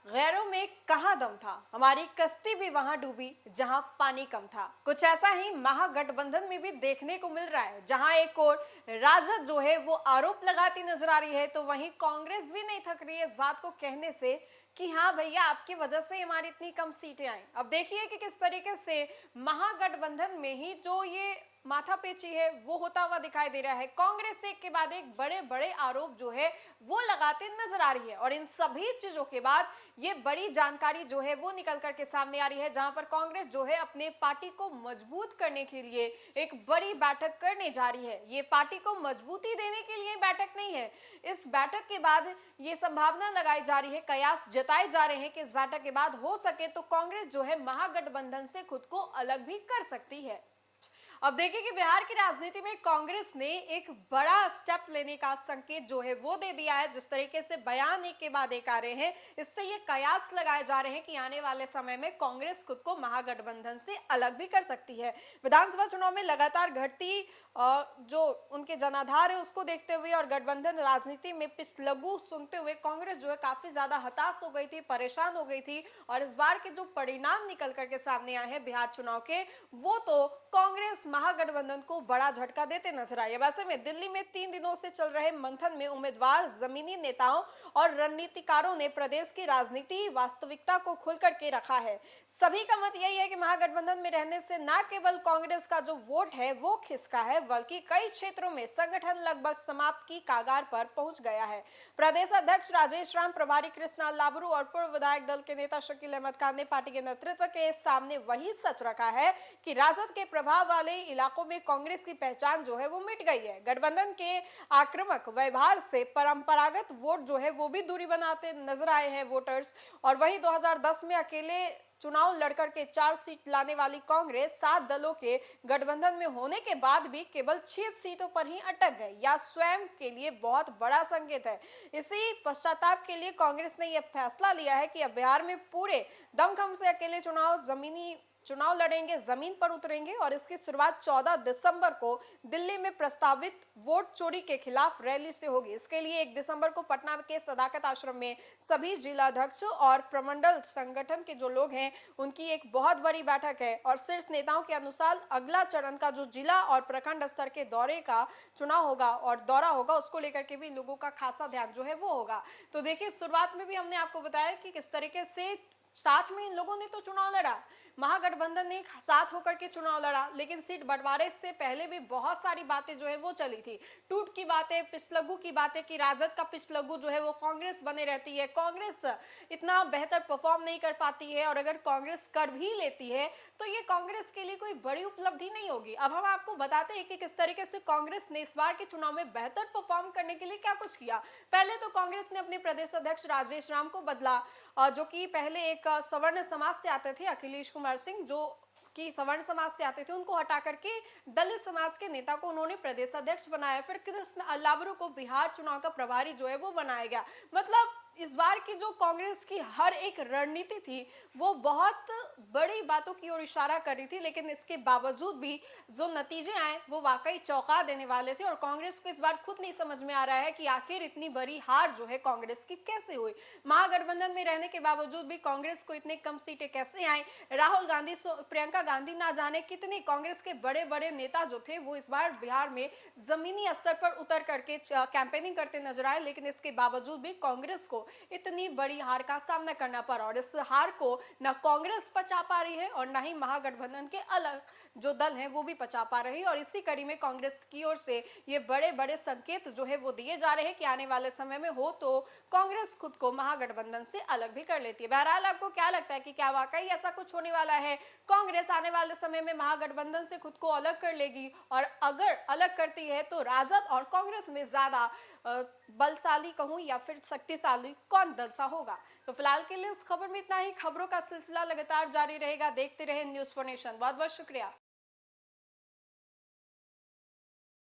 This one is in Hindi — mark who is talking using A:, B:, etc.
A: गैरों में कहां दम था, हमारी कश्ती भी वहां डूबी जहां पानी कम था। कुछ ऐसा ही महागठबंधन में भी देखने को मिल रहा है, जहां एक और राजद जो है वो आरोप लगाती नजर आ रही है, तो वहीं कांग्रेस भी नहीं थक रही है इस बात को कहने से कि हाँ भैया, आपकी वजह से हमारी इतनी कम सीटें आई। अब देखिए कि किस तरीके से महागठबंधन में ही जो ये माथापेची है वो होता हुआ दिखाई दे रहा है। कांग्रेस एक के बाद एक बड़े बड़े आरोप जो है वो लगाते नजर आ रही है, और इन सभी चीजों के बाद ये बड़ी जानकारी जो है वो निकल करके सामने आ रही है, जहां पर कांग्रेस जो है अपने पार्टी को मजबूत करने के लिए एक बड़ी बैठक करने जा रही है। ये पार्टी को मजबूती देने के लिए बैठक नहीं है। इस बैठक के बाद ये संभावना लगाई जा रही है, कयास जताए जा रहे हैं कि इस बैठक के बाद हो सके तो कांग्रेस जो है महागठबंधन से खुद को अलग भी कर सकती है। अब देखिए कि बिहार की राजनीति में कांग्रेस ने एक बड़ा स्टेप लेने का संकेत जो है वो दे दिया है। जिस तरीके से बयान एक के बाद एक आ रहे हैं, इससे ये कयास लगाए जा रहे हैं कि आने वाले समय में कांग्रेस खुद को महागठबंधन से अलग भी कर सकती है। विधानसभा चुनाव में लगातार घटती जो उनके जनाधार है उसको देखते हुए और गठबंधन राजनीति में पिछलग्गू सुनते हुए कांग्रेस जो है काफी ज्यादा हताश हो गई थी, परेशान हो गई थी। और इस बार के जो परिणाम निकल करके सामने आए हैं बिहार चुनाव के, वो तो कांग्रेस महागठबंधन को बड़ा झटका देते नजर आए। वैसे में दिल्ली में 3 दिनों से चल रहे मंथन में उम्मीदवार, जमीनी नेताओं और रणनीतिकारों ने प्रदेश की राजनीति वास्तविकता को खुल करके रखा है। सभी का मत यही है कि महागठबंधन में रहने से न केवल कांग्रेस का जो वोट है वो खिसका है, बल्कि कई क्षेत्रों में संगठन लगभग समाप्त की कागार पर पहुंच गया है। प्रदेश अध्यक्ष राजेश राम, प्रभारी कृष्णा लाबरू और पूर्व विधायक दल के नेता शकील अहमद खान ने पार्टी के नेतृत्व के सामने वही सच रखा है कि राजद के प्रभाव वाले इलाकों में कांग्रेस की पहचान जो है वो मिट गई है। गठबंधन के आक्रामक व्यवहार से परंपरागत वोट जो है वो भी दूरी बनाते नजर आए हैं वोटर्स। और वहीं 2010 में अकेले चुनाव लड़कर के 4 सीट लाने वाली कांग्रेस 7 दलों के गठबंधन में होने के बाद भी केवल 6 सीटों पर ही अटक गई। यह स्वयं के लिए बहुत बड़ा संकेत है। इसी पश्चाताप के लिए कांग्रेस ने यह फैसला लिया है कि अब बिहार में पूरे दमखम से अकेले चुनाव लड़ेंगे, जमीन पर उतरेंगे। और इसकी शुरुआत 14 दिसंबर को दिल्ली में प्रस्तावित वोट चोरी के खिलाफ रैली से होगी। इसके लिए 1 दिसंबर को पटना के सदाकत आश्रम में सभी जिलाध्यक्ष और प्रमंडल संगठन के जो लोग हैं उनकी एक बहुत बड़ी बैठक है। और शीर्ष नेताओं के अनुसार अगला चरण का जो जिला और प्रखंड स्तर के दौरे का चुनाव होगा और दौरा होगा, उसको लेकर के भी लोगों का खासा ध्यान जो है वो होगा। तो देखिए, शुरुआत में भी हमने आपको बताया कि किस तरीके से साथ में इन लोगों ने तो चुनाव लड़ा, महागठबंधन ने साथ होकर के चुनाव लड़ा, लेकिन सीट बंटवारे से पहले भी बहुत सारी बातें जो है वो चली थी। टूट की बातें, पिछलग्गू की बातें कि राजद का पिछलग्गू जो है वो कांग्रेस बने रहती है, कांग्रेस इतना बेहतर परफॉर्म नहीं कर पाती है, और अगर कांग्रेस कर भी लेती है तो ये कांग्रेस के लिए कोई बड़ी उपलब्धि नहीं होगी। अब हम आपको बताते हैं कि किस तरीके से कांग्रेस ने इस बार के चुनाव में बेहतर परफॉर्म करने के लिए क्या कुछ किया। पहले तो कांग्रेस ने अपने प्रदेश अध्यक्ष राजेश राम को बदला, जो कि पहले एक सवर्ण समाज से आते थे, अखिलेश कुमार सिंह, जो कि सवर्ण समाज से आते थे, उनको हटा करके दलित समाज के नेता को उन्होंने प्रदेश अध्यक्ष बनाया। फिर कृष्ण लाबरू को बिहार चुनाव का प्रभारी जो है वो बनाया गया। मतलब इस बार की जो कांग्रेस की हर एक रणनीति थी वो बहुत बड़ी बातों की ओर इशारा कर रही थी, लेकिन इसके बावजूद भी जो नतीजे आए वो वाकई चौंका देने वाले थे। और कांग्रेस को इस बार खुद नहीं समझ में आ रहा है कि आखिर इतनी बड़ी हार जो है कांग्रेस की कैसे हुई। महागठबंधन में रहने के बावजूद भी कांग्रेस को इतने कम सीटें कैसे आई। राहुल गांधी, प्रियंका गांधी, ना जाने कितने कांग्रेस के बड़े बड़े नेता जो थे वो इस बार बिहार में जमीनी स्तर पर उतर करके कैंपेनिंग करते नजर आए, लेकिन इसके बावजूद भी कांग्रेस को इतनी बड़ी हार का सामना करना पड़ा। और इस हार को न कांग्रेस पचा पा रही है और न ही महागठबंधन के अलग जो दल हैं वो भी पचा पा रहे हैं। और इसी कड़ी में कांग्रेस की ओर से ये बड़े बड़े संकेत जो है वो दिए जा रहे हैं कि आने वाले समय में हो तो कांग्रेस खुद को महागठबंधन से अलग भी कर लेती है। बहरहाल, आपको क्या लगता है कि क्या वाकई ऐसा कुछ होने वाला है? कांग्रेस आने वाले समय में महागठबंधन से खुद को अलग कर लेगी? और अगर अलग करती है तो राजद और कांग्रेस में ज्यादा बलशाली कहूं या फिर शक्तिशाली कौन दल सा होगा? तो फिलहाल के लिए इस खबर में इतना ही। खबरों का सिलसिला लगातार जारी रहेगा, देखते रहे न्यूज़4नेशन। बहुत बहुत शुक्रिया।